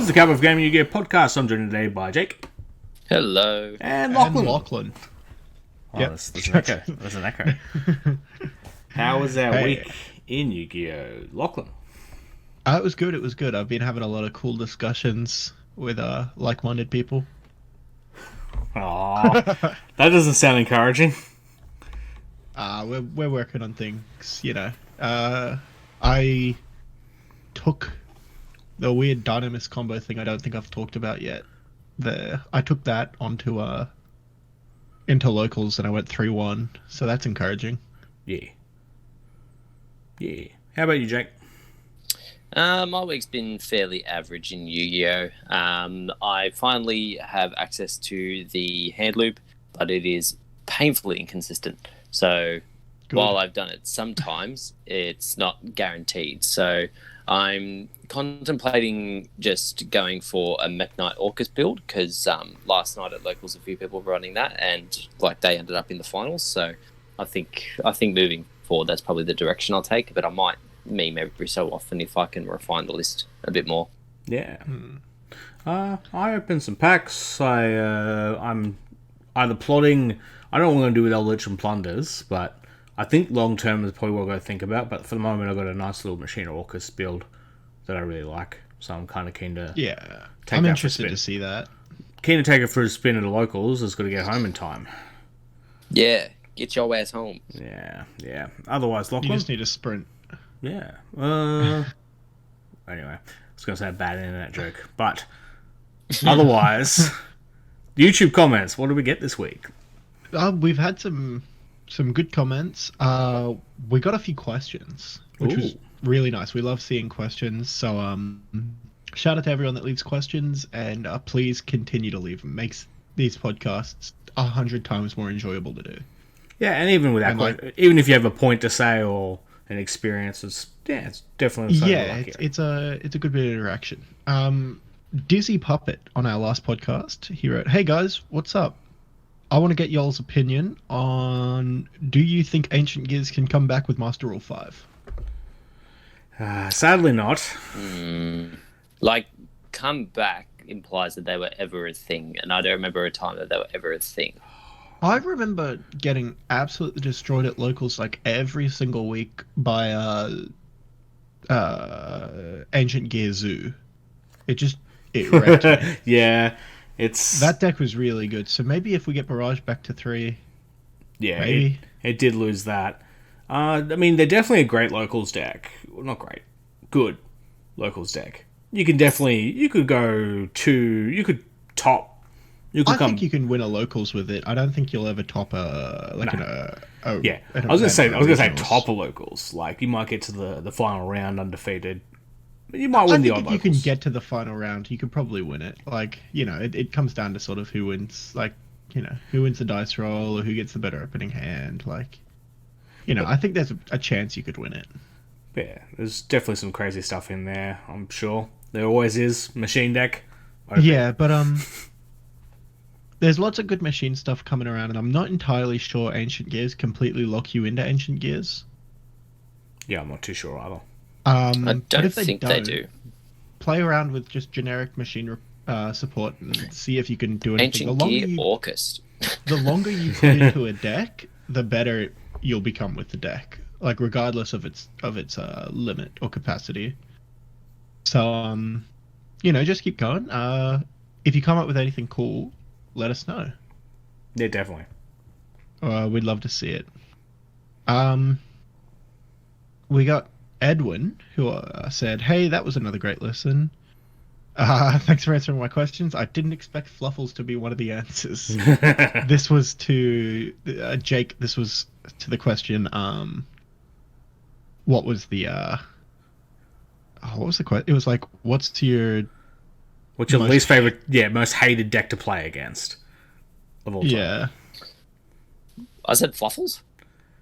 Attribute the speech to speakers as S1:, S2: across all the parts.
S1: the Cover of Gaming Yu-Gi-Oh! Podcast. I'm joined today by Jake.
S2: Hello.
S1: And Lachlan. Oh,
S3: Yep.
S1: there's an echo. There's an echo. How was our week in Yu-Gi-Oh! Lachlan?
S3: It was good. It was good. I've been having a lot of cool discussions with like-minded people.
S1: Oh, that doesn't sound encouraging.
S3: We're working on things, you know. I took the weird Dynamis combo thing I don't think I've talked about yet. I took that onto into locals and I went 3-1, so that's encouraging.
S1: Yeah. How about you, Jake?
S2: My week's been fairly average in Yu-Gi-Oh! I finally have access to the hand loop, but it is painfully inconsistent. So while I've done it sometimes, it's not guaranteed. So I'm contemplating just going for a Mech Knight Orcus build because last night at locals a few people were running that and they ended up in the finals. So I think moving forward that's probably the direction I'll take. But I might meme every so often if I can refine the list a bit more.
S1: Yeah. I opened some packs. I'm either plotting. I don't know what I'm going to do with Eldritch and Plunders, but I think long term is probably what I'm going to think about. But for the moment, I've got a nice little Machine Orcus build that I really like, so I'm kind of keen to.
S3: Yeah,
S1: take
S3: I'm
S1: that
S3: interested
S1: for a spin.
S3: to see that.
S1: Keen to take it for a spin at the locals. It's got to get home in time.
S2: Yeah, get your ass home.
S1: Yeah. Otherwise, Lachlan.
S3: You just need a sprint.
S1: Yeah. Anyway, I was going to say a bad internet joke, but otherwise, YouTube comments. What did we get this week?
S3: We've had some good comments. We got a few questions, which was really nice. We love seeing questions. So shout out to everyone that leaves questions, and please continue to leave them. Makes these podcasts 100 times more enjoyable to do.
S1: Yeah, and even without even if you have a point to say or an experience, it's definitely
S3: it's a good bit of interaction. Dizzy Puppet on our last podcast, he wrote, "Hey guys, what's up? I want to get y'all's opinion on, do you think Ancient Gears can come back with Master Rule 5?
S1: Sadly not.
S2: Come back implies that they were ever a thing, and I don't remember a time that they were ever a thing.
S3: I remember getting absolutely destroyed at locals every single week by Ancient Gear Zoo. It wrecked me.
S1: Yeah.
S3: That deck was really good, so maybe if we get Barrage back to 3...
S1: Yeah,
S3: maybe.
S1: It did lose that. I mean, they're definitely a great locals deck. Well, not great. Good locals deck. You could go to... You could top...
S3: I think you can win a locals with it. I don't think you'll ever top I was going
S1: to say top a locals. You might get to the final round undefeated. You might win the odd locals.
S3: If you can get to the final round, you could probably win it. It comes down to sort of who wins, who wins the dice roll or who gets the better opening hand. I think there's a chance you could win it.
S1: Yeah, there's definitely some crazy stuff in there, I'm sure. There always is. Machine deck. Open.
S3: Yeah, but there's lots of good machine stuff coming around, and I'm not entirely sure Ancient Gears completely lock you into Ancient Gears.
S1: Yeah, I'm not too sure either.
S2: I don't think they do.
S3: Play around with just generic machine support and see if you can do anything.
S2: Ancient Gear Orcus.
S3: The longer you put into a deck, the better you'll become with the deck. Regardless of its limit or capacity. So just keep going. If you come up with anything cool, let us know.
S1: Yeah, definitely.
S3: We'd love to see it. We got Edwin, who said, "Hey, that was another great listen. Thanks for answering my questions. I didn't expect Fluffles to be one of the answers." This was to Jake. This was to the question. What was the? What was the question? It was what's your
S1: least favorite? Yeah, most hated deck to play against of all time.
S3: Yeah.
S2: I said Fluffles?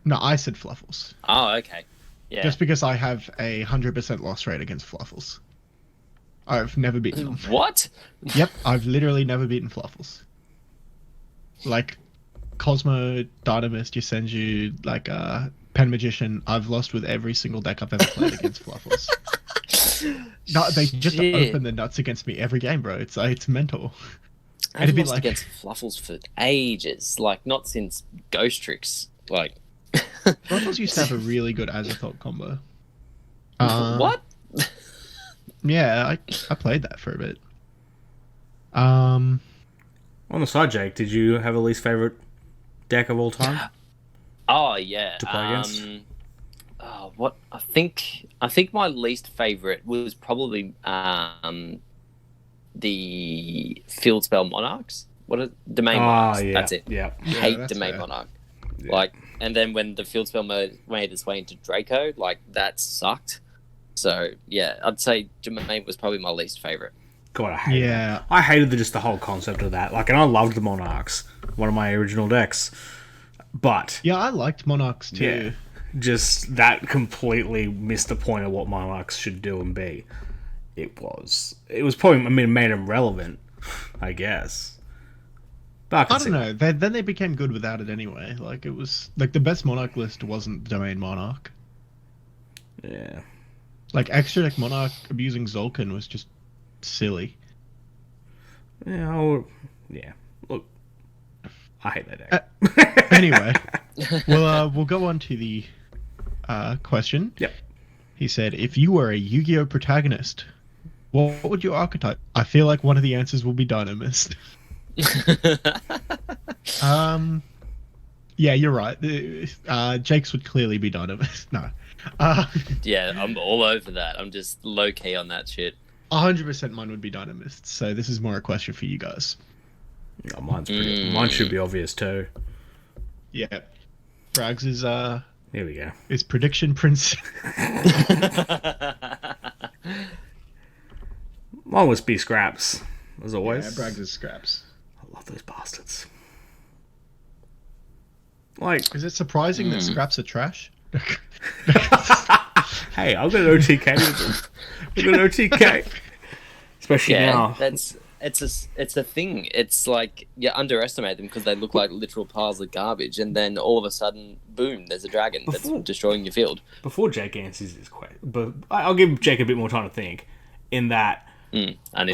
S3: No, I said Fluffles.
S2: Oh, okay. Yeah.
S3: Just because I have 100% loss rate against Fluffles. I've never beaten them.
S2: What?
S3: Yep, I've literally never beaten Fluffles. Cosmo, Dynamist, Yusenju, Pen Magician, I've lost with every single deck I've ever played against Fluffles. No, they just
S2: Shit.
S3: open the nuts against me every game, bro. It's mental.
S2: I've
S3: It'd be
S2: lost
S3: like
S2: against Fluffles for ages. Like, not since Ghost Tricks. Like,
S3: Ruffles used to have a really good Azathoth combo.
S2: what?
S3: Yeah, I played that for a bit. Um,
S1: On the side, Jake, did you have a least favorite deck of all time
S2: Oh yeah.
S1: to play against?
S2: What I think my least favorite was probably the Field Spell Monarchs. What are Domain Monarchs?
S1: Yeah,
S2: That's it.
S1: yeah.
S2: Hate
S3: that's
S2: Domain
S3: fair.
S2: Monarch.
S1: Yeah.
S2: Like, and then when the Field Spell made its way into Draco, like that sucked. So yeah, I'd say Domain was probably my least favorite.
S1: God, I hated
S3: Yeah.
S1: that. I hated just the whole concept of that. Like, and I loved the Monarchs, one of my original decks. But
S3: yeah, I liked Monarchs too.
S1: yeah, just that completely missed the point of what Monarchs should do and be. It was probably, I mean, it made them relevant, I guess. But
S3: I don't know. Then they became good without it anyway. Like it was like the best Monarch list wasn't Domain Monarch.
S1: Yeah.
S3: Like extra deck Monarch abusing Zolkin was just silly.
S1: Yeah. Yeah. Look, I hate that deck.
S3: Anyway, we'll go on to the question.
S1: Yep.
S3: He said, if you were a Yu-Gi-Oh protagonist, what would your archetype? I feel like one of the answers will be Dynamist. Yeah, you're right. Jake's would clearly be Dynamist. No.
S2: Yeah, I'm all over that. I'm just low key on that shit.
S3: 100% mine would be Dynamist. So this is more a question for you guys.
S1: Oh, mine should be obvious too.
S3: Yeah. Frags is
S1: Here we go.
S3: is prediction prince.
S1: Mine was be Scraps, as always.
S3: Yeah, Brags is scraps.
S1: I love those bastards. Like,
S3: Is it surprising that scraps are trash?
S1: hey, I've got an OTK with them. I've got an OTK. Especially
S2: Yeah,
S1: now.
S2: it's a thing. It's like you underestimate them because they look like literal piles of garbage, and then all of a sudden, boom! There's a dragon that's destroying your field.
S1: Before Jake answers this question, but I'll give Jake a bit more time to think. In that,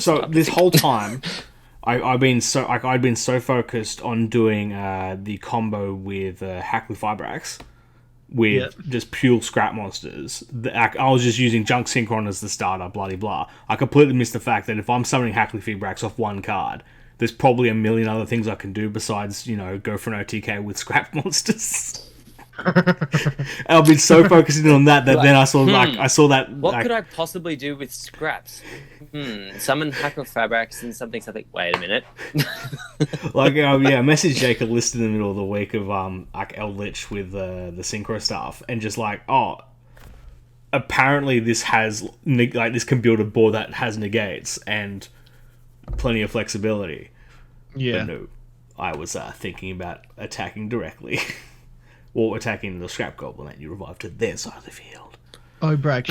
S1: so this whole time, I'd been so focused on doing the combo with Hackley Fibrax with just pure scrap monsters. I was just using Junk Synchron as the starter, bloody blah. I completely missed the fact that if I'm summoning Hackley Fibrax off one card, there's probably a million other things I can do besides, go for an OTK with scrap monsters. I've been so focused on that then I saw that.
S2: What could I possibly do with scraps? Summon Hackle Fabrax and something. Wait a minute.
S1: Message Jake a list in the middle of the week of Eldritch with the synchro stuff, and just apparently this has this can build a board that has negates and plenty of flexibility.
S3: Yeah.
S1: But no, I was thinking about attacking directly. Or attacking the scrap goblin that you revive to their side of the field.
S3: Oh, Bragg,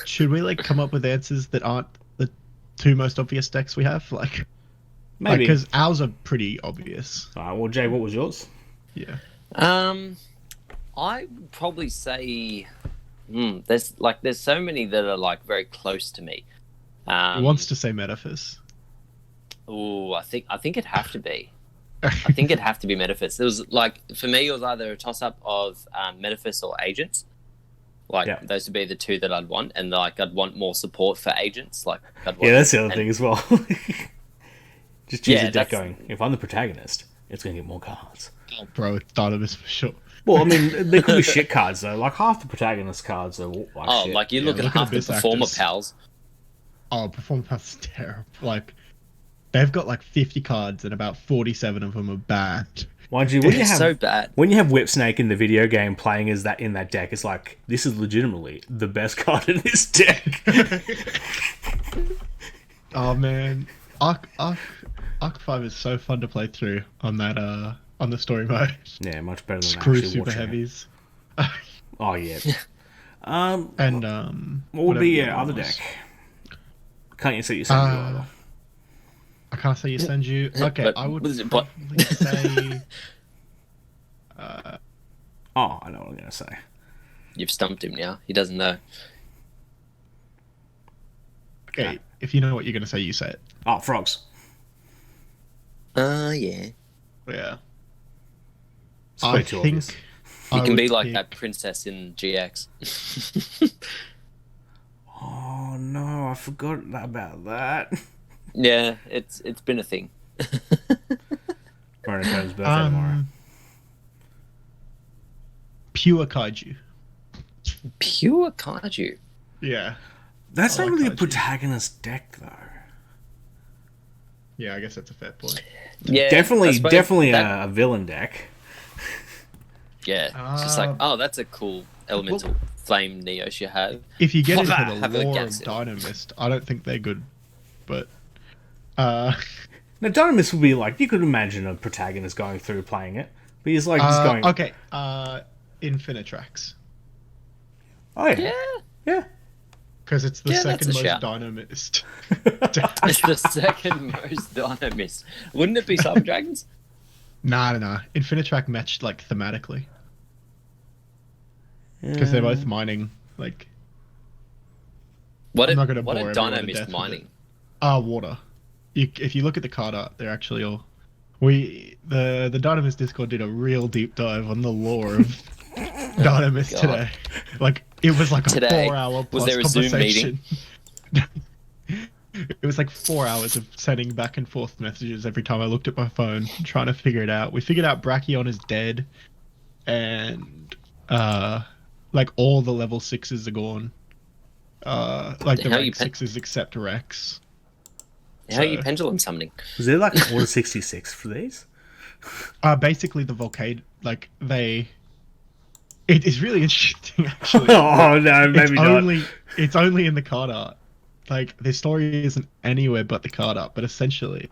S3: should we come up with answers that aren't the two most obvious decks we have?
S1: Maybe.
S3: Because ours are pretty obvious.
S1: Alright, well, Jay, what was yours?
S3: Yeah.
S2: I would probably say there's so many that are very close to me.
S3: He wants to say Metaphys.
S2: Oh, I think it'd have to be. I think it'd have to be Metaphys. It was for me, it was either a toss-up of Metaphys or Agents. Those would be the two that I'd want, and I'd want more support for Agents.
S1: That's the other thing as well. Just choose a deck going, if I'm the protagonist, it's going to get more cards.
S3: Oh, bro, it's Dynamis for sure.
S1: Well, I mean, there could be shit cards, though. Half the protagonist cards are shit.
S2: You look at half the Performer Pals.
S3: Oh, Performer Pals is terrible. They've got 50 cards and about 47 of them are bad.
S1: Mind you,
S2: so bad.
S1: When you have Whip Snake in the video game playing as that in that deck, it's this is legitimately the best card in this deck.
S3: Oh man, Arc 5 is so fun to play through on that on the story mode.
S1: Yeah, much better than
S3: Screw
S1: actually
S3: super
S1: watching
S3: heavies.
S1: Oh yeah.
S3: And
S1: what would be your other deck? Can't you see you send either?
S3: I can't say you send you. Okay,
S2: But
S3: I would
S2: what is it,
S3: probably say.
S1: I know what I'm going to say.
S2: You've stumped him now. He doesn't know.
S3: Okay, if you know what you're going to say, you say it.
S1: Oh, frogs.
S2: Yeah.
S3: Yeah.
S1: It's way too obvious.
S2: You
S3: I
S2: can be
S3: would
S2: like
S3: pick-
S2: that princess in GX.
S1: Oh no, I forgot about that.
S2: Yeah, it's been a thing.
S1: Veronica's birthday tomorrow.
S3: Pure kaiju.
S2: Pure kaiju.
S3: Yeah.
S1: That's
S3: I
S1: not
S3: like
S1: really a
S3: kaiju.
S1: protagonist deck, though.
S3: Yeah, I guess that's a fair point.
S2: Yeah, I
S1: Definitely
S2: suppose that-
S1: a villain deck.
S2: Yeah, it's just like, oh, that's a cool elemental flame Neos you have.
S3: If you get into
S2: Have
S3: the
S2: a
S3: lore of
S2: Gaxil.
S3: Dynamist, I don't think they're good. But
S1: Now, Dynamis would be like, you could imagine a protagonist going through playing it, but he's like just going,
S3: okay, Infinitrax.
S1: oh yeah,
S2: Yeah,
S1: yeah.
S3: Because it's the
S2: Yeah,
S3: second
S2: that's a
S3: most
S2: shout.
S3: Dynamist.
S2: it's the second most Dynamist. Wouldn't it be Cyber Dragons?
S3: Nah. Infinitrax matched like thematically. Because they're both mining, like
S2: What
S3: I'm
S2: a,
S3: not gonna
S2: what a
S3: bore everyone to
S2: Dynamist
S3: death with
S2: mining.
S3: water. If you look at the card art, they're actually all the Dynamist Discord did a real deep dive on the lore of Dynamist
S2: God.
S3: today. Like it was like a
S2: Today?
S3: 4-hour plus
S2: Was there a Zoom
S3: conversation. It was like 4 hours of sending back and forth messages every time I looked at my phone, trying to figure it out. We figured out Brachion is dead, and like all the level 6s are gone. Like the
S2: How you
S3: rank
S2: pen-
S3: 6s except Rex.
S2: How are you pendulum summoning?
S1: Was there like an order 66 for these?
S3: Basically the Volcade, like they. It is really interesting, actually.
S1: Oh no, maybe not.
S3: It's only in the card art. Like the story isn't anywhere but the card art. But essentially,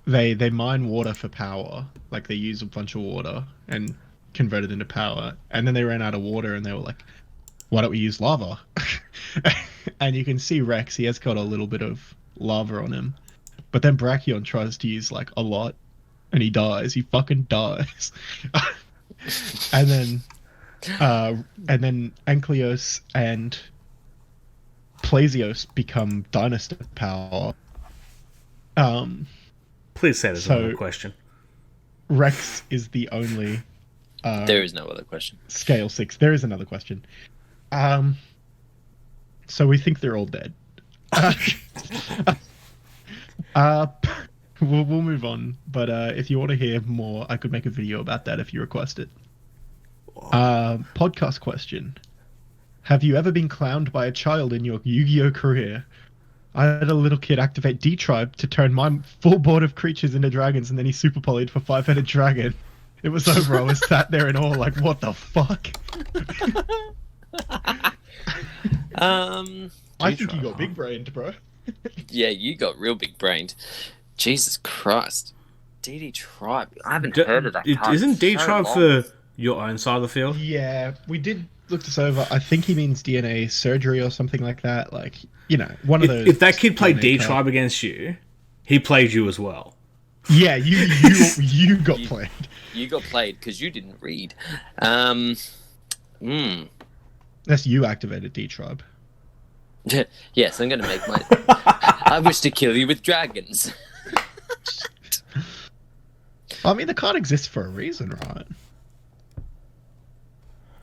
S3: they mine water for power. Like they use a bunch of water and convert it into power. And then they ran out of water, and they were like, "Why don't we use lava?" And you can see Rex. He has got a little bit of lava on him. But then Brachion tries to use like a lot, and he dies. He fucking dies. And then Ankleos and Plasios become dynasty power.
S1: Please say there's
S3: So-
S1: another question.
S3: Rex is the only
S2: There is no other question.
S3: scale 6. There is another question. So we think they're all dead. We'll move on. But if you want to hear more, I could make a video about that if you request it. Podcast question. Have you ever been clowned by a child in your Yu-Gi-Oh career? I had a little kid activate D-Tribe to turn my full board of creatures into dragons, and then he super polyed for 5-headed dragon. It was over. I was sat there in awe, like, what the fuck? I think you got big brained, bro.
S2: Yeah, you got real big brained. Jesus Christ. DD Tribe. I haven't
S1: D-
S2: heard of that card.
S1: Isn't
S2: in
S1: D
S2: so
S1: Tribe
S2: long.
S1: for your own side of the field?
S3: Yeah, we did look this over. I think he means DNA surgery or something like that. Like, you know, one of those.
S1: If that kid played
S3: DNA
S1: D
S3: card-
S1: Tribe against you, he played you as well.
S3: Yeah, you got played.
S2: You got played because you didn't read.
S3: That's you activated D-Tribe.
S2: Yes, I'm going to make my... I wish to kill you with dragons.
S3: I mean, the card exists for a reason, right?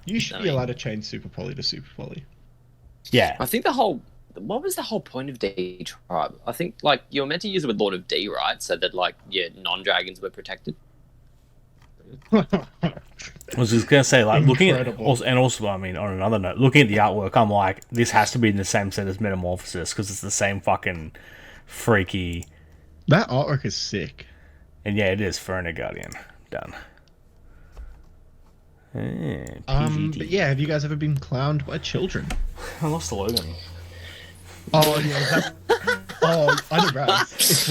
S3: You should
S2: I
S3: be
S2: mean-
S3: allowed to change Super Poly to Super Poly.
S1: Yeah.
S2: I think the whole... What was the whole point of D Tribe? I think, like, you were meant to use it with Lord of D, right? So that, like, your non-dragons were protected.
S1: I was just gonna say, like, looking at
S3: Incredible.
S1: also, I mean, on another note, looking at the artwork, I'm like, this has to be in the same set as Metamorphosis because it's the same fucking freaky.
S3: That artwork is sick.
S1: And yeah, it is Ferna Guardian. Done. PGD.
S3: But yeah, have you guys ever been clowned by children?
S1: I lost the Logan.
S3: Oh yeah, I know Raz.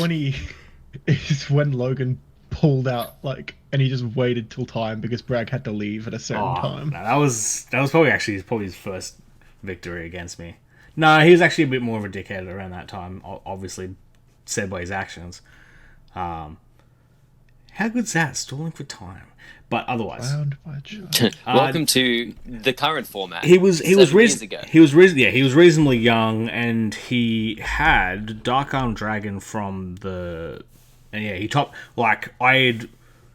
S3: It's when Logan pulled out, like, and he just waited till time because Bragg had to leave at a certain time.
S1: No, that was probably his first victory against me. No, he was actually a bit more of a dickhead around that time. Obviously, said by his actions. How good's that? Stalling for time. But otherwise,
S3: Found by child.
S2: Welcome to the current format.
S1: he was
S2: years ago.
S1: he was reasonably young, and he had Dark Arm Dragon from the, and yeah,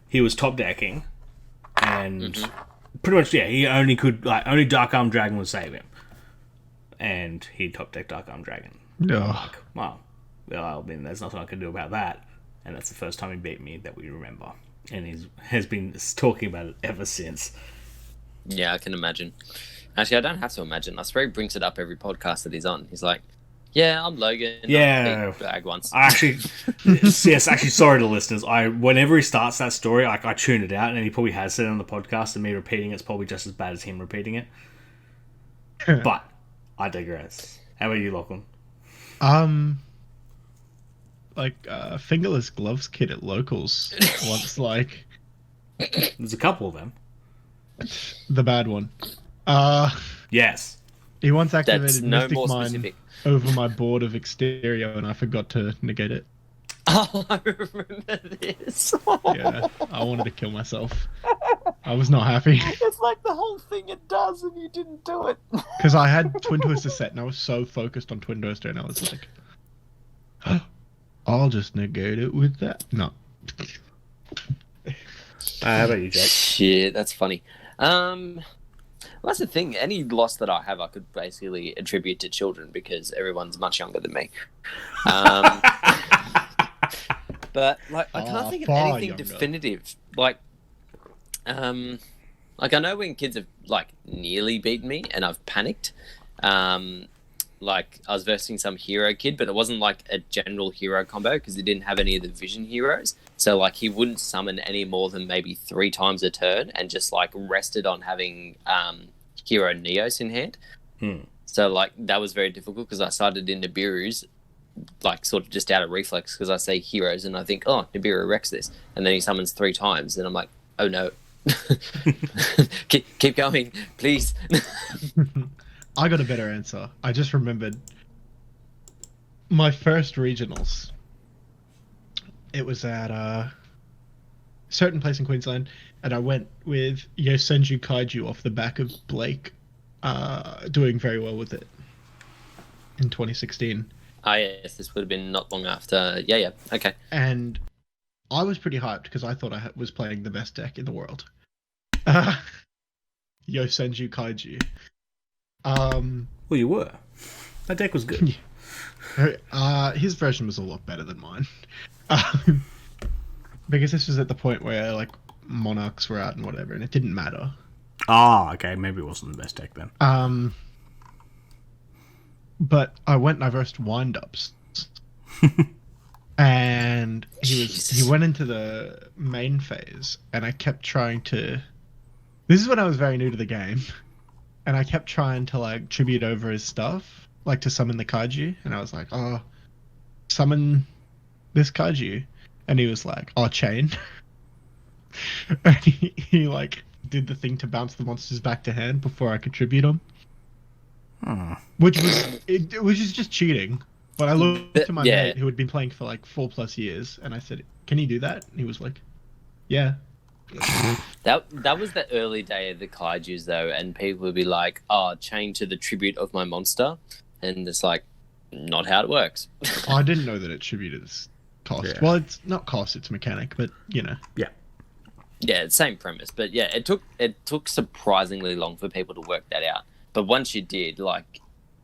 S1: he was top decking, and pretty much he only Dark Arm Dragon would save him, and he top decked Dark Arm Dragon.
S3: No.
S1: Well, I mean, there's nothing I can do about that, and that's the first time he beat me that we remember. And he has been talking about it ever since.
S2: Yeah, I can imagine. Actually, I don't have to imagine. I swear he brings it up every podcast that he's on. He's like, "Yeah, I'm Logan.
S1: Yeah,
S2: I beat Bag once."
S1: Actually, sorry to listeners. Whenever he starts that story, I tune it out, and he probably has said it on the podcast, and me repeating it's probably just as bad as him repeating it. But I digress. How about you, Lachlan?
S3: Fingerless gloves kid at locals once, like,
S1: There's a couple of them.
S3: the bad one.
S1: Yes.
S3: He once
S2: That's
S3: activated
S2: no
S3: Mystic
S2: more
S3: Mine
S2: specific.
S3: over my board of Exterio, and I forgot to negate it.
S2: Oh, I remember this.
S3: Yeah, I wanted to kill myself. I was not happy
S2: It's like the whole thing it does, and you didn't do it.
S3: because I had Twin Twister set, and I was so focused on Twin Twister, and I was like, I'll just negate it with that. No.
S1: How about you, Jake?
S2: Shit, that's funny. Well, that's the thing. Any loss that I have, I could basically attribute to children because everyone's much younger than me. But like, I can't think of
S3: far
S2: anything
S3: younger.
S2: definitive. Like I know when kids have like nearly beaten me and I've panicked. Like I was versing some hero kid, but it wasn't like a general hero combo because he didn't have any of the vision heroes. So like he wouldn't summon any more than maybe 3 times a turn, and just like rested on having hero Neos in hand. So like that was very difficult because I started in Nibiru's like sort of just out of reflex because I say heroes and I think, oh, Nibiru wrecks this, and then he summons 3 times, and I'm like, oh no. keep going, please.
S3: I got a better answer. I just remembered my first regionals. It was at a certain place in Queensland, and I went with Yosenju Kaiju off the back of Blake, doing very well with it in 2016.
S2: Ah, yes, this would have been not long after. Yeah, okay.
S3: And I was pretty hyped because I thought I was playing the best deck in the world. Yosenju Kaiju.
S1: Well, you were. That deck was good.
S3: His version was a lot better than mine. Because this was at the point where like monarchs were out and whatever, and it didn't matter.
S1: Ah, okay. Maybe it wasn't the best deck then.
S3: But I went and I versed wind-ups. And he went into the main phase, and I kept trying to... This is when I was very new to the game. And I kept trying to like tribute over his stuff, like to summon the kaiju. And I was like, oh, summon this kaiju. And he was like, oh, chain. And he like did the thing to bounce the monsters back to hand before I could tribute them. Which was just cheating. But I looked to my mate who had been playing for like 4+ years, and I said, can you do that? And he was like, yeah.
S2: That was the early day of the kaijus though, and people would be like, oh, chain to the tribute of my monster, and it's like not how it works.
S3: I didn't know that it tributed its cost.
S1: Yeah.
S3: Well, it's not cost, it's mechanic, but you know.
S2: Yeah, same premise, but yeah, it took surprisingly long for people to work that out. But once you did, like,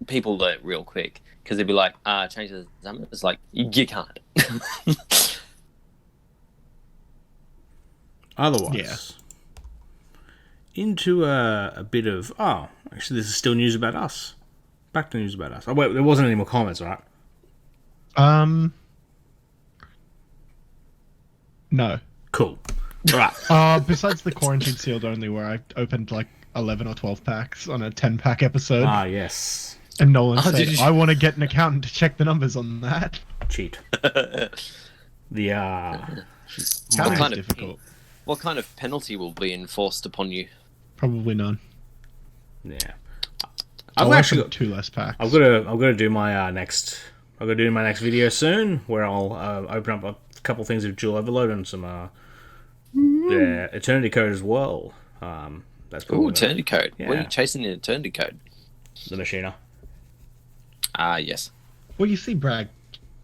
S2: people learnt real quick because they'd be like, change the summon. It's like, you can't.
S1: Otherwise, into a bit of... Oh, actually, this is still news about us. Back to news about us. Oh, wait, there wasn't any more comments, right?
S3: No.
S1: Cool. Right.
S3: Besides the quarantine sealed only, where I opened like 11 or 12 packs on a 10-pack episode.
S1: Ah, yes.
S3: And Nolan said, I want to get an accountant to check the numbers on that.
S1: Cheat.
S3: Difficult.
S2: What kind of penalty will be enforced upon you?
S3: Probably none.
S1: Yeah.
S3: I've actually got 2 less packs.
S1: I've got to do my next. I've got to do my next video soon, where I'll open up a couple things of dual overload and some the Eternity Code as well. That's probably
S2: Ooh, Eternity Code.
S1: Yeah.
S2: What are you chasing in Eternity Code?
S1: the Machina.
S2: Ah, yes.
S3: Well, you see, Brad,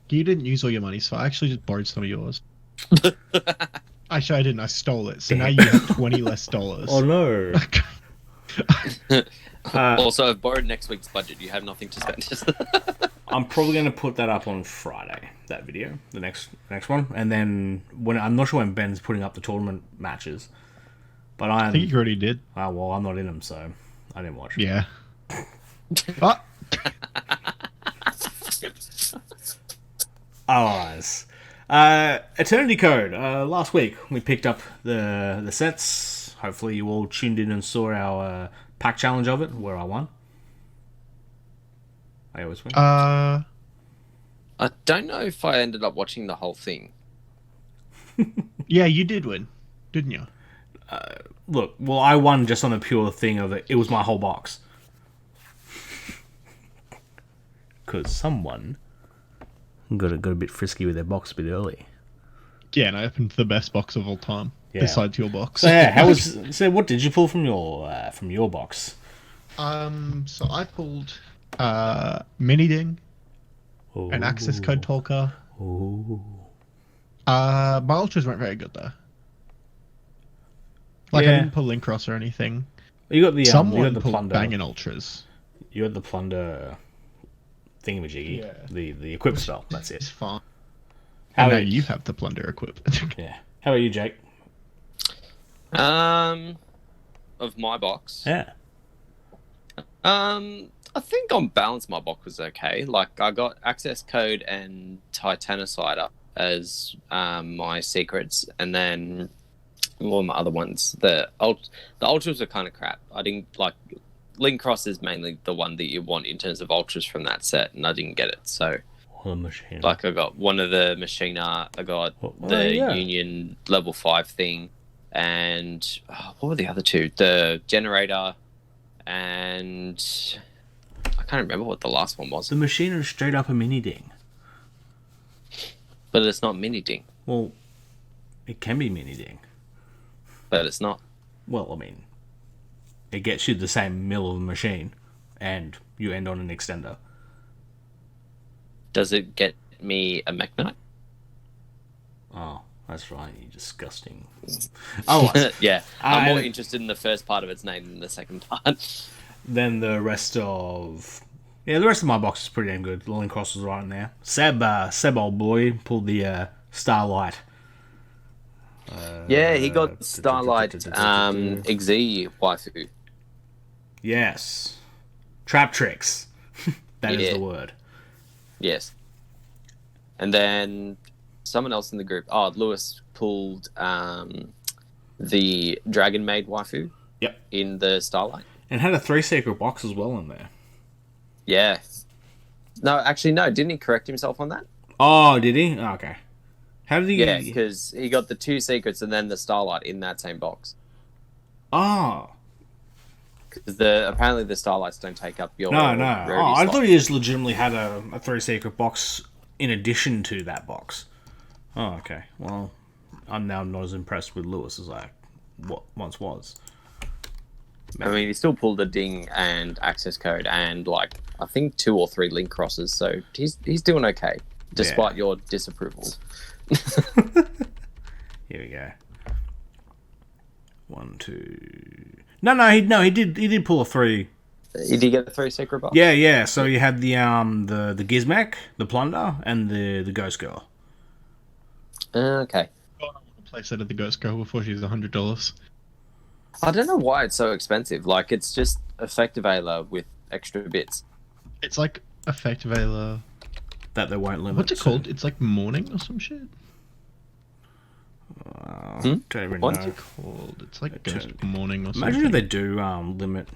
S3: you didn't use all your money, so I actually just borrowed some of yours. Actually, I didn't. I stole it. So now you have 20 less dollars.
S1: Oh no!
S2: Also, I've borrowed next week's budget. You have nothing to spend.
S1: I'm probably going to put that up on Friday. That video, the next one, and then when I'm not sure when Ben's putting up the tournament matches, but
S3: I think you already did.
S1: Oh well, I'm not in them, so I didn't watch.
S3: Yeah. But
S1: Otherwise, Eternity Code. Last week we picked up the sets. Hopefully, you all tuned in and saw our pack challenge of it, where I won. I always win.
S2: I don't know if I ended up watching the whole thing.
S3: yeah, you did win, didn't you?
S1: Look, well, I won just on a pure thing of it. It was my whole box. Because someone got a bit frisky with their box a bit early.
S3: Yeah, and I opened the best box of all time, besides your box.
S1: So yeah, so what did you pull from your box?
S3: So I pulled Mini Ding, an access code talker.
S1: Ooh.
S3: My ultras weren't very good though. Like I didn't pull Link Cross or anything.
S1: You got the
S3: Someone
S1: you got the
S3: pulled
S1: plunder.
S3: banging ultras.
S1: You had the plunder thingamajiggy.
S3: Yeah.
S1: The equip spell. That's
S3: It's
S1: it.
S3: fine.
S1: How
S3: Now
S1: about
S3: you have the plunder equip.
S1: Yeah. How about you, Jake?
S2: Of my box.
S1: Yeah.
S2: I think on balance my box was okay. Like I got access code and Titanicider as my secrets, and then all my other ones. The ultras are kind of crap. I didn't like Link Cross is mainly the one that you want in terms of ultras from that set, and I didn't get it. So
S1: Machine.
S2: like I got one of the Machina, I got the Union level 5 thing, and what were the other two? The Generator, and I can't remember what the last one was.
S1: The machine is straight up a mini ding.
S2: But it's not mini ding.
S1: Well, it can be mini ding.
S2: But it's not.
S1: Well, I mean, it gets you the same mill of a machine, and you end on an extender.
S2: Does it get me a Mekk-Knight?
S1: Oh, that's right, you disgusting. Oh,
S2: yeah. I'm more interested in the first part of its name than the second part.
S1: Then the rest of my box is pretty damn good. The Link Cross was right in there. Seb old boy pulled the Starlight.
S2: Yeah, he got Starlight Xe waifu.
S1: Yes. Trap tricks. That is the word.
S2: Yes. And then someone else in the group, Lewis pulled the Dragon Maid waifu.
S1: Yep.
S2: In the Starlight.
S1: And had a 3 secret box as well in there.
S2: Yeah. No, actually, no. Didn't he correct himself on that?
S1: Oh, did he? Oh, okay. How did he...
S2: Yeah, because he got the 2 secrets and then the Starlight in that same box.
S1: Oh.
S2: Because apparently the Starlights don't take up your...
S1: No.
S2: rarity
S1: I
S2: slot.
S1: thought he just legitimately had a 3 secret box in addition to that box. Oh, okay. Well, I'm now not as impressed with Lewis as I once was.
S2: I mean, he still pulled a ding and access code and, like, I think 2 or 3 link crosses, so he's doing okay, despite your disapproval.
S1: Here we go. 1, 2... No, he did pull a 3.
S2: Did he get a 3 secret box?
S1: Yeah, so you had the Gizmek, the Plunder, and the Ghost Girl.
S2: Okay.
S3: I want to place that at the Ghost Girl before she's $100.
S2: I don't know why it's so expensive. Like, it's just Effective Ayla with extra bits.
S3: It's like Effective Ayla.
S1: That they won't limit.
S3: What's it called? It's like Morning or some shit?
S1: Don't even
S2: What's
S1: know.
S3: What's it called? It's like Ghost Morning or something.
S1: Imagine if they do limit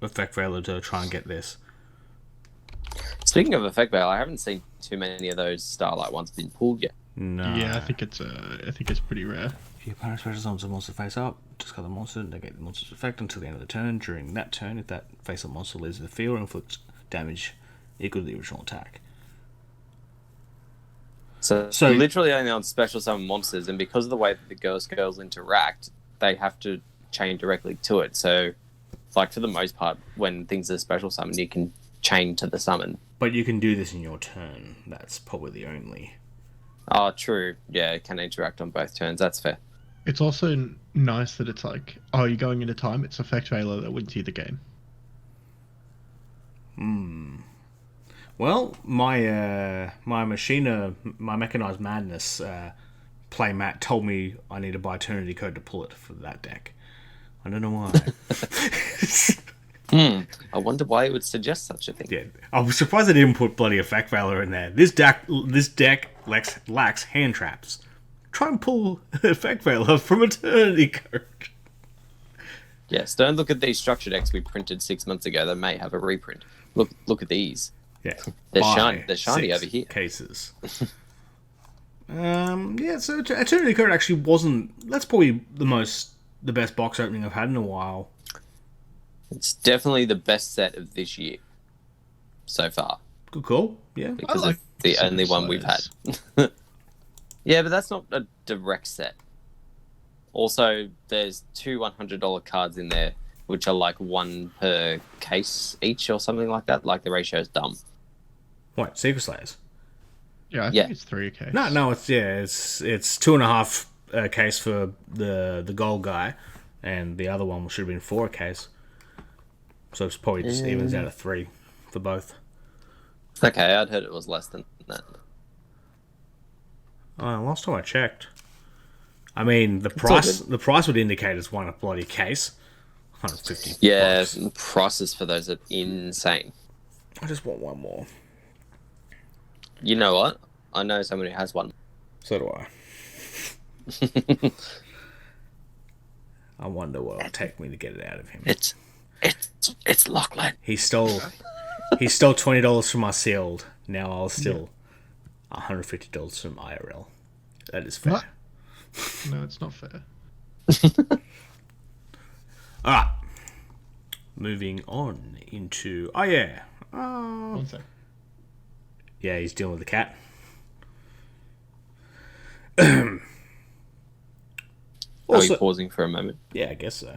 S1: Effect Veiler to try and get this.
S2: Speaking of Effect Ayla, I haven't seen too many of those Starlight ones been pulled yet.
S1: No.
S3: Yeah, I think it's pretty rare.
S1: If your opponent special summons a monster face up, discard the monster, negate the monster's effect until the end of the turn. During that turn, if that face up monster leaves the field or inflicts damage equal to the original attack.
S2: So literally only on special summon monsters, and because of the way that the Ghost Girls interact, they have to chain directly to it. So, like for the most part, when things are special summoned, you can chain to the summon.
S1: But you can do this in your turn. That's probably the only.
S2: Oh, true. Yeah, it can interact on both turns. That's fair.
S3: It's also nice that it's like, oh, you're going into time. It's Effect Veiler that wins you the game.
S1: Well, my Mechanized Madness playmat told me I need to buy Eternity Code to pull it for that deck. I don't know why.
S2: I wonder why it would suggest such a thing.
S1: Yeah, I was surprised they didn't put bloody Effect Valor in there. This deck lacks hand traps. Try and pull Effect Valor from Eternity Code.
S2: Yes, don't look at these structure decks we printed 6 months ago that may have a reprint. Look at these.
S1: Yeah,
S2: They're shiny over here.
S1: Cases. Yeah, so Eternity Code actually wasn't. That's probably the best box opening I've had in a while.
S2: It's definitely the best set of this year so far.
S1: Good call. Yeah,
S2: Because it's the only one we've had. Yeah, but that's not a direct set. Also, there's two $100 cards in there, which are like one per case each or something like that. Like the ratio is dumb.
S1: What, Secret Slayers?
S3: Yeah, I think it's 3 a case.
S1: No, it's 2.5 case for the gold guy, and the other one should have been 4 a case. So it's probably just evens out of 3 for both.
S2: Okay, I'd heard it was less than that.
S1: Last time I checked, I mean the price would indicate it's one a bloody case. 150.
S2: Yeah, prices for those are insane.
S1: I just want one more.
S2: You know what? I know someone who has one.
S1: So do I. I wonder what it'll take me to get it out of him.
S2: It's Lachlan.
S1: He stole $20 from my sealed. Now I'll steal $150 from IRL. That is fair.
S3: What? No, it's not fair.
S1: Alright. Moving on into... Oh, yeah.
S3: One sec.
S1: Yeah, he's dealing with the cat.
S2: Are we pausing for a moment?
S1: Yeah, I guess so.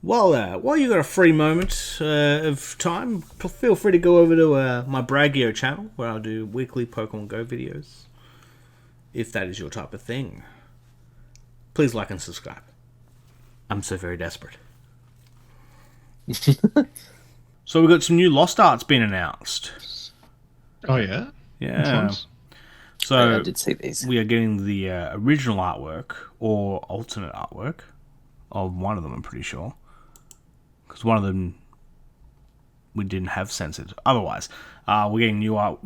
S1: While you got a free moment of time, feel free to go over to my Braggio channel, where I do weekly Pokemon Go videos. If that is your type of thing. Please like and subscribe. I'm so very desperate. So we've got some new Lost Arts being announced.
S3: Oh, yeah?
S1: Yeah. So
S2: Yeah, I did see these.
S1: we are getting the original artwork, or alternate artwork, of one of them, I'm pretty sure. Because one of them we didn't have censored. Otherwise, we're getting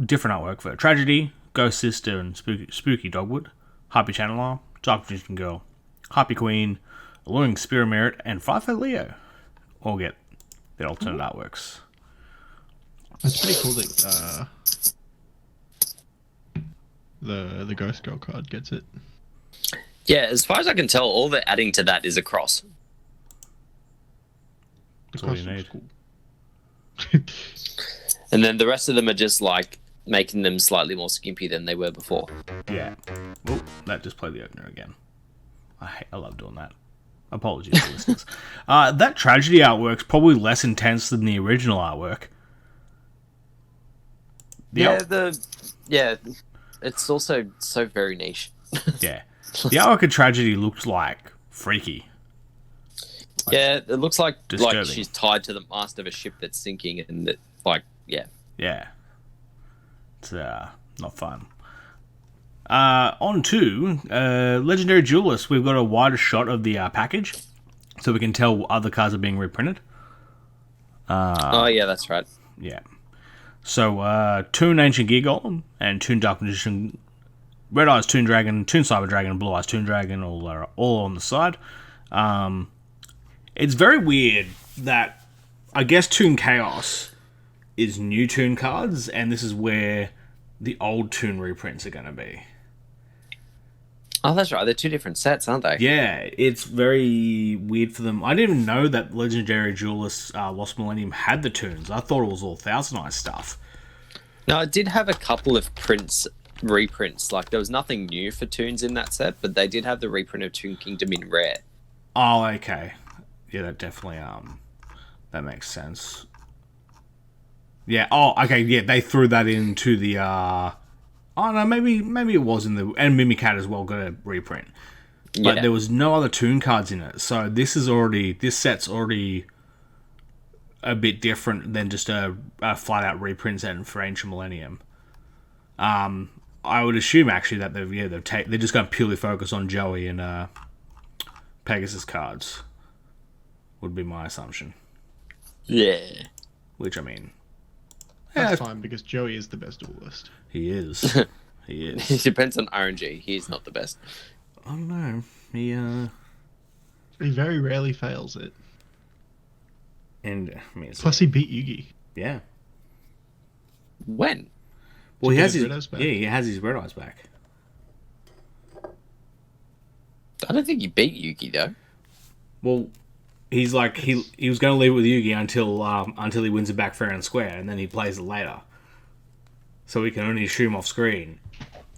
S1: different artwork for Tragedy, Ghost Sister, and Spooky Dogwood, Happy Channeler, Dark Magician Girl, Happy Queen, Alluring Spirit Merit, and Five-Foot Leo all get their alternate artworks.
S3: It's pretty cool that the Ghost Girl card gets it.
S2: Yeah, as far as I can tell, all they're adding to that is a cross.
S1: That's all you need.
S3: Cool.
S2: And then the rest of them are just like making them slightly more skimpy than they were before.
S1: Yeah. Oh, that just played the opener again. I love doing that. Apologies to listeners. That Tragedy artwork's probably less intense than the original artwork.
S2: It's also so very niche.
S1: Yeah. The artwork of Tragedy looked like freaky.
S2: Yeah, it looks like
S1: disturbing.
S2: she's tied to the mast of a ship that's sinking, and that,
S1: Yeah. It's not fun. On to Legendary Duelist. We've got a wider shot of the package, so we can tell other cards are being reprinted.
S2: Oh yeah, that's right.
S1: Yeah. So, Toon Ancient Gear Golem and Toon Dark Magician, Red Eyes Toon Dragon, Toon Cyber Dragon, and Blue Eyes Toon Dragon all on the side. It's very weird that I guess Toon Chaos is new Toon cards, and this is where the old Toon reprints are going to be.
S2: Oh, that's right. They're two different sets, aren't they?
S1: Yeah, it's very weird for them. I didn't even know that Legendary Duelist Lost Millennium had the Toons. I thought it was all Thousand Eyes stuff.
S2: No, it did have a couple of prints reprints. Like, there was nothing new for Toons in that set, but they did have the reprint of Toon Kingdom in rare.
S1: Oh, okay. Yeah, that definitely that makes sense. Yeah. Oh, okay. Yeah, they threw that into the. Oh no, maybe it was in the, and Mimicat as well got a reprint, but there was no other Toon cards in it. So this set's already a bit different than just a flat out reprint set for Ancient Millennium. I would assume actually that they're just going to purely focus on Joey and Pegasus cards. Would be my assumption.
S2: Yeah.
S1: Which, I mean,
S3: That's fine because Joey is the best duelist.
S1: He is. He is.
S2: It depends on RNG. He's not the best.
S1: I don't know.
S3: He very rarely fails it.
S1: And I mean,
S3: Plus, he beat Yugi.
S1: Yeah.
S2: When?
S1: Well, he has his
S3: Red Eyes back.
S1: yeah, he has his Red Eyes back.
S2: I don't think he beat Yugi though.
S1: Well, he's like he was going to leave it with Yugi until he wins it back fair and square, and then he plays it later. So we can only assume off screen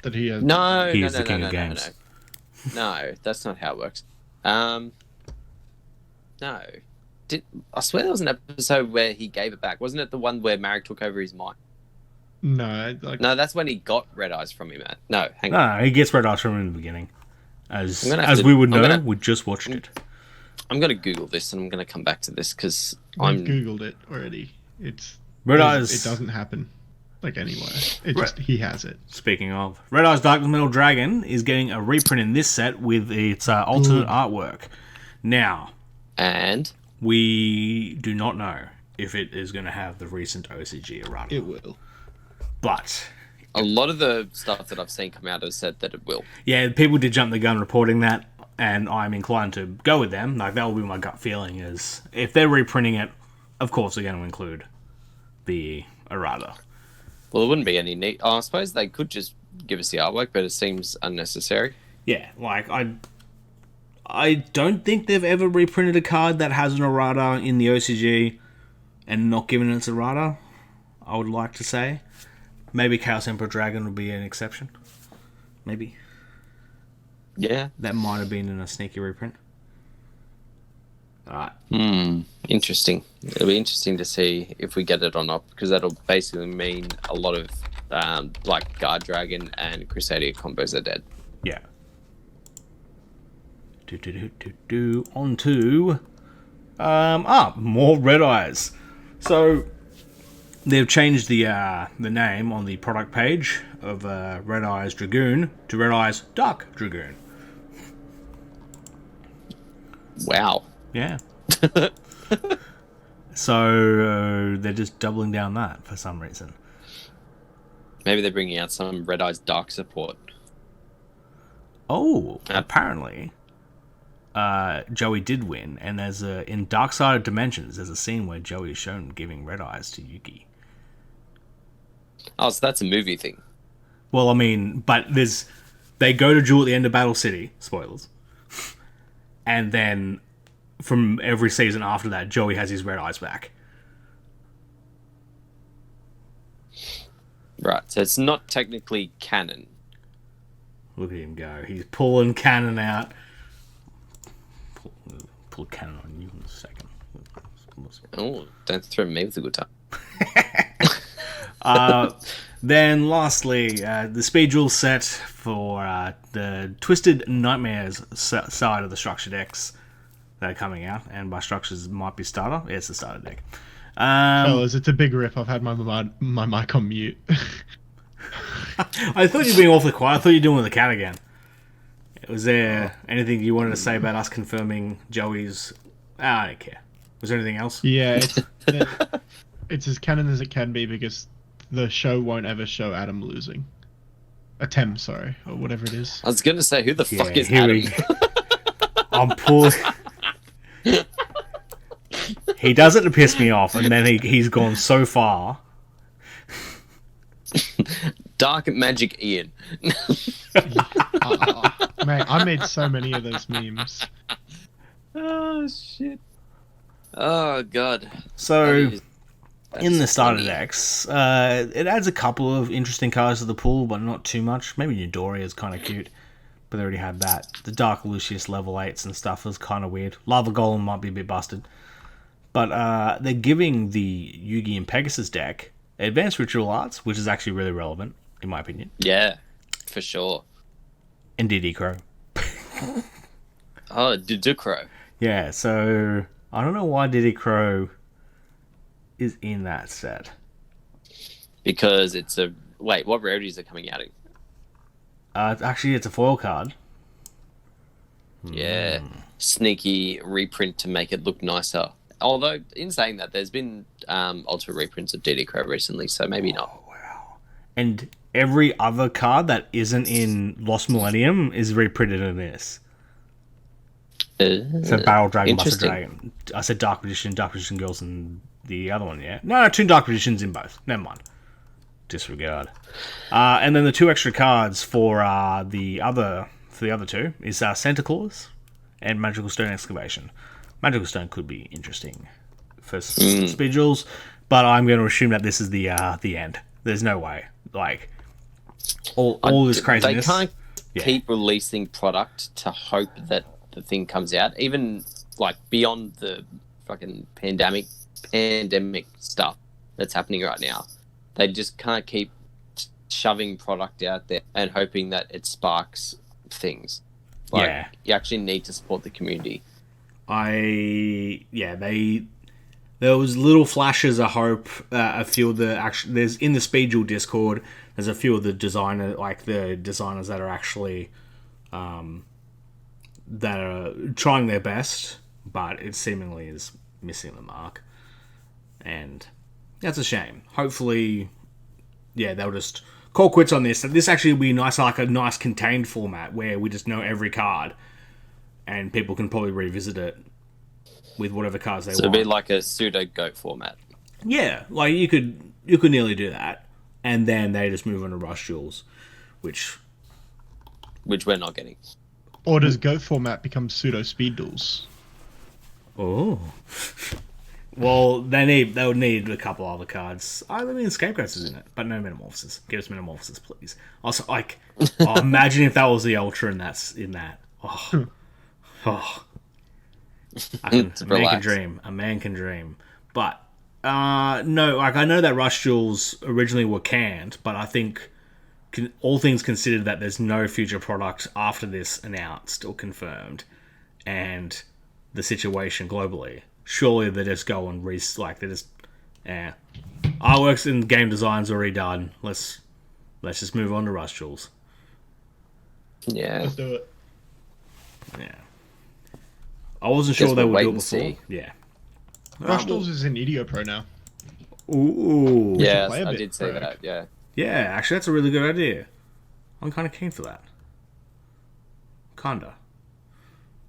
S3: That he has.
S2: No,
S1: he
S2: no,
S1: is
S2: no,
S1: the
S2: no,
S1: king
S2: no,
S1: of
S2: no,
S1: games.
S2: no. That's not how it works. No. I swear there was an episode where he gave it back. Wasn't it the one where Marek took over his mind?
S3: No, like,
S2: No, that's when he got Red Eyes from him, man. No, hang on.
S1: No, he gets Red Eyes from him in the beginning. As
S2: I'm gonna have to-
S1: we would
S2: I'm
S1: know,
S2: gonna-
S1: we just watched it.
S2: I'm going to Google this and I'm going to come back to this because
S3: I've
S2: I'm...
S3: googled it already.
S1: Red Eyes.
S3: It doesn't happen like anywhere. It just he has it.
S1: Speaking of, Red Eyes Dark Metal Dragon is getting a reprint in this set with its alternate artwork. Now,
S2: And
S1: we do not know if it is going to have the recent OCG errata.
S3: It will.
S1: But
S2: a lot of the stuff that I've seen come out has said that it will.
S1: yeah, people did jump the gun reporting that, and I'm inclined to go with them. Like, that will be my gut feeling, is if they're reprinting it, of course they're going to include the errata.
S2: Well, there wouldn't be any need. Oh, I suppose they could just give us the artwork, but it seems unnecessary.
S1: Yeah, like, I don't think they've ever reprinted a card that has an errata in the OCG and not given its errata, I would like to say. Maybe Chaos Emperor Dragon would be an exception. Maybe.
S2: Yeah.
S1: That might have been in a sneaky reprint. Alright.
S2: Interesting. It'll be interesting to see if we get it or not, because that'll basically mean a lot of like Guard Dragon and Crusader combos are dead.
S1: Yeah. On to more Red Eyes. So they've changed the name on the product page of Red Eyes Dragoon to Red Eyes Dark Dragoon.
S2: Wow.
S1: Yeah. So they're just doubling down that for some reason.
S2: Maybe they're bringing out some Red Eyes Dark support.
S1: Oh, apparently, Joey did win, and there's in Dark Side of Dimensions, there's a scene where Joey is shown giving Red Eyes to Yugi.
S2: Oh, so that's a movie thing.
S1: Well, I mean, but they go to duel at the end of Battle City, spoilers, and then from every season after that, Joey has his Red Eyes back.
S2: Right, so it's not technically canon.
S1: Look at him go. He's pulling cannon out. Pull cannon on you in a second.
S2: Oh, don't throw me with a good time.
S1: Then lastly, the speed duel set for the Twisted Nightmares side of the structure decks that are coming out, and by structures might be starter. Yeah, it's the starter deck.
S3: Fellas, it's a big rip. I've had my mic on mute.
S1: I thought you were being awfully quiet. I thought you were doing the cat again. Was there anything you wanted to say about us confirming Joey's... I don't care. Was there anything else?
S3: Yeah, it's as canon as it can be because the show won't ever show Adam losing. Tem, sorry, or whatever it is.
S2: I was going to say, who the fuck is
S1: here
S2: Adam?
S1: I'm poor. He does it to piss me off, and then he's gone so far.
S2: Dark Magic Ian.
S3: Man, I made so many of those memes.
S2: Oh, shit. Oh, God.
S1: So, in the starter
S2: plenty.
S1: decks. It adds a couple of interesting cards to the pool, but not too much. Maybe Eudora is kind of cute, but they already had that. The Dark Lucius level 8s and stuff was kind of weird. Lava Golem might be a bit busted. But they're giving the Yugi and Pegasus deck Advanced Ritual Arts, which is actually really relevant, in my opinion.
S2: Yeah, for sure.
S1: And Diddy Crow.
S2: Oh, Dudukro.
S1: Yeah, so I don't know why Diddy Crow is in that set.
S2: Because it's a... Wait, what rarities are coming out?
S1: Actually, it's a foil card.
S2: Yeah. Sneaky reprint to make it look nicer. Although, in saying that, there's been ultra reprints of DD Crow recently, so maybe not.
S1: Wow. And every other card that isn't in Lost Millennium is reprinted in this. So Battle Dragon, Buster
S2: interesting.
S1: Dragon. I said Dark Magician Girls, and the other one, yeah? No, 2 Dark Magicians in both. Never mind. Disregard. And then the 2 extra cards for the other 2 is Santa Claus and Magical Stone Excavation. Magical Stone could be interesting for speed duels, but I'm going to assume that this is the end. There's no way. Like, all this craziness.
S2: They can't keep releasing product to hope that the thing comes out, even like beyond the fucking pandemic stuff that's happening right now. They just can't keep shoving product out there and hoping that it sparks things. Like, you actually need to support the community.
S1: There was little flashes of hope. A few of there's in the Speed Duel Discord. There's a few of the designers that are actually that are trying their best, but it seemingly is missing the mark, and that's a shame. Hopefully, they'll just call quits on this. This actually will be nice, like a nice contained format where we just know every card, and people can probably revisit it with whatever cards they want.
S2: So it'd be like a pseudo GOAT format.
S1: Yeah, like you could nearly do that, and then they just move on to Rush Duels, which
S2: we're not getting.
S3: Or does Go format become pseudo speed duels?
S1: Oh. Well, they would need a couple other cards. I mean, Scapegoats is in it, but no Metamorphosis. Give us Metamorphosis, please. Also, like, imagine if that was the Ultra and that's in that. Oh. A man can dream. A man can dream. But, no, like, I know that Rush Duels originally were canned, but I think, all things considered, that there's no future product after this announced or confirmed, and the situation globally. Surely they just go and artworks and game design's already done. Let's just move on to Rush Duels.
S2: Yeah.
S3: Let's do it.
S1: Yeah. I wasn't sure they would do it before.
S2: See.
S1: Yeah.
S3: Rush Duels is in Idio Pro now.
S1: Ooh.
S2: Yeah,
S3: play a
S2: I
S3: bit,
S2: did say
S3: Frank.
S2: that, yeah.
S1: Yeah, actually that's a really good idea. I'm kind of keen for that. Kinda.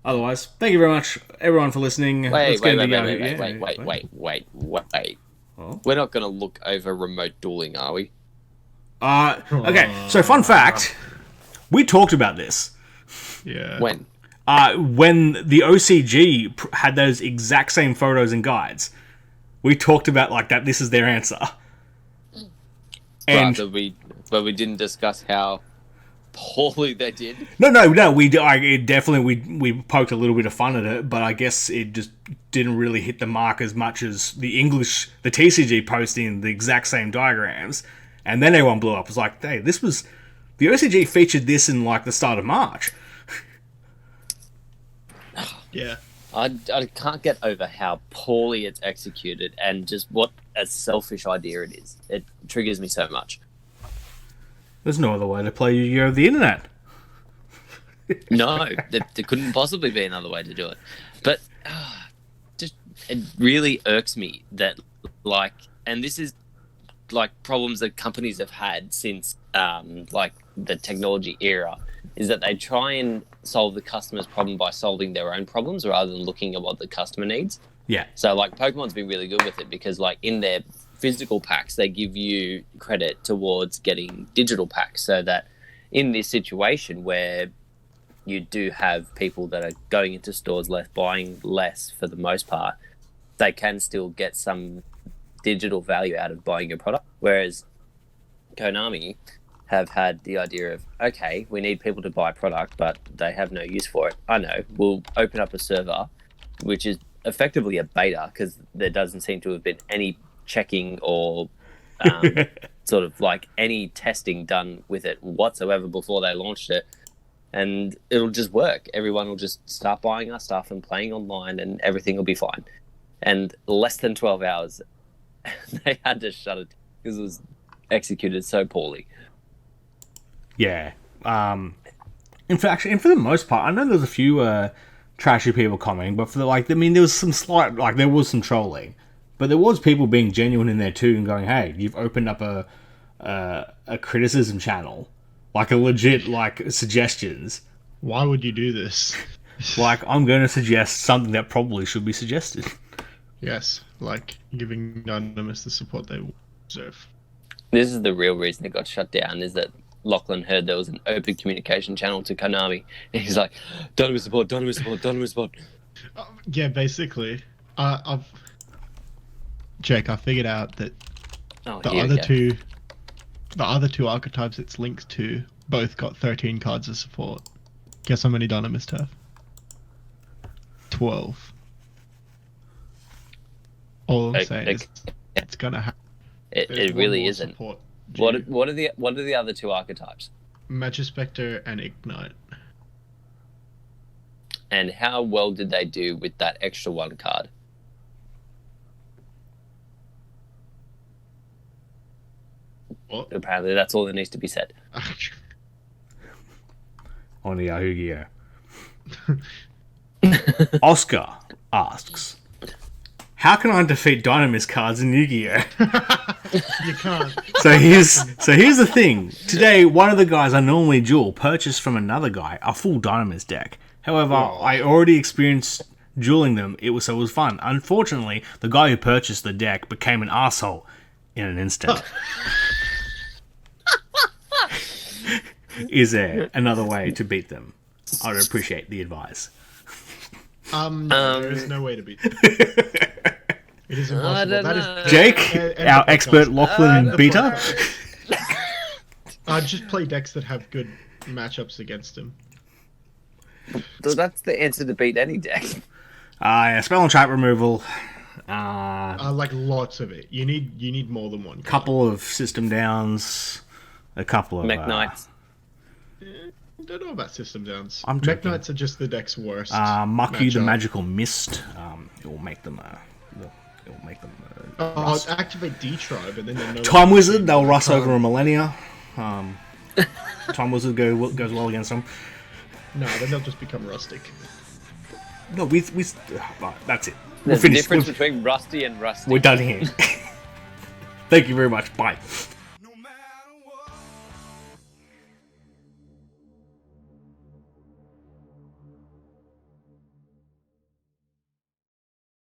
S1: Otherwise, thank you very much, everyone, for listening.
S2: Wait.
S1: Oh?
S2: We're not going to look over remote dueling, are we?
S1: Okay, so fun fact. We talked about this.
S3: Yeah.
S2: When?
S1: When the OCG had those exact same photos and guides. We talked about, like, that this is their answer. And
S2: but we didn't discuss how poorly they did.
S1: No. We poked a little bit of fun at it, but I guess it just didn't really hit the mark as much as the TCG posting the exact same diagrams, and then everyone blew up. It was like, hey, the OCG featured this in like the start of March.
S3: Yeah.
S2: I can't get over how poorly it's executed and just what a selfish idea it is. It triggers me so much.
S1: There's no other way to play Yu-Gi-Oh! The internet.
S2: No, there couldn't possibly be another way to do it. But just it really irks me that, like, and this is like problems that companies have had since like the technology era, is that they try and solve the customer's problem by solving their own problems rather than looking at what the customer needs.
S1: Yeah.
S2: So, like, Pokemon's been really good with it because, like, in their physical packs, they give you credit towards getting digital packs, so that in this situation where you do have people that are going into stores less, buying less for the most part, they can still get some digital value out of buying your product. Whereas Konami have had the idea of, okay, we need people to buy product, but they have no use for it. I know, we'll open up a server, which is effectively a beta, because there doesn't seem to have been any checking or sort of like any testing done with it whatsoever before they launched it. And it'll just work. Everyone will just start buying our stuff and playing online, and everything will be fine. And less than 12 hours, they had to shut it because it was executed so poorly.
S1: Yeah. In fact, and for the most part, I know there's a few trashy people commenting, but for there was some slight, there was some trolling, but there was people being genuine in there too and going, "Hey, you've opened up a criticism channel, like a legit suggestions.
S3: Why would you do this?"
S1: I'm going to suggest something that probably should be suggested.
S3: Yes, giving Anonymous the support they deserve.
S2: This is the real reason it got shut down, is that Lachlan heard there was an open communication channel to Konami, and he's like, "Anonymous support, Anonymous support, Anonymous support."
S3: Yeah, basically, Jake, I figured out that the other two archetypes it's linked to both got 13 cards of support. Guess how many Dynamis have? 12. All I'm saying is it's gonna happen.
S2: It really isn't.
S3: Support.
S2: What are the other two archetypes?
S3: Magispector and Ignite.
S2: And how well did they do with that extra one card?
S3: What?
S2: Apparently that's all that needs to be said.
S1: On the Yu-Gi-Oh. Oscar asks, how can I defeat Dynamis cards in Yu-Gi-Oh?
S3: You can't.
S1: So here's the thing. Today, one of the guys I normally duel purchased from another guy a full Dynamis deck. However, I already experienced dueling them. It was fun. Unfortunately, the guy who purchased the deck became an asshole in an instant. Is there another way to beat them? I would appreciate the advice.
S3: There is no way to beat them. It is impossible. That is
S1: Jake, our expert Lachlan beater.
S3: Just play decks that have good matchups against them.
S2: That's the answer to beat any deck.
S1: Spell and trap removal.
S3: Lots of it. You need more than one.
S1: Couple of system downs. A couple of
S2: Mech Knights.
S3: I don't know about system downs.
S1: Mech
S3: Knights are just the deck's worst.
S1: Mucky the Magical Mist. It will make them.
S3: Activate D-Tribe and then
S1: Time Wizard. They'll rust over a Millennia. Time Wizard goes well against them.
S3: No, then they'll just become rustic.
S1: No, that's it.
S2: There's a difference between rusty and rusty.
S1: We're done here. Thank you very much. Bye.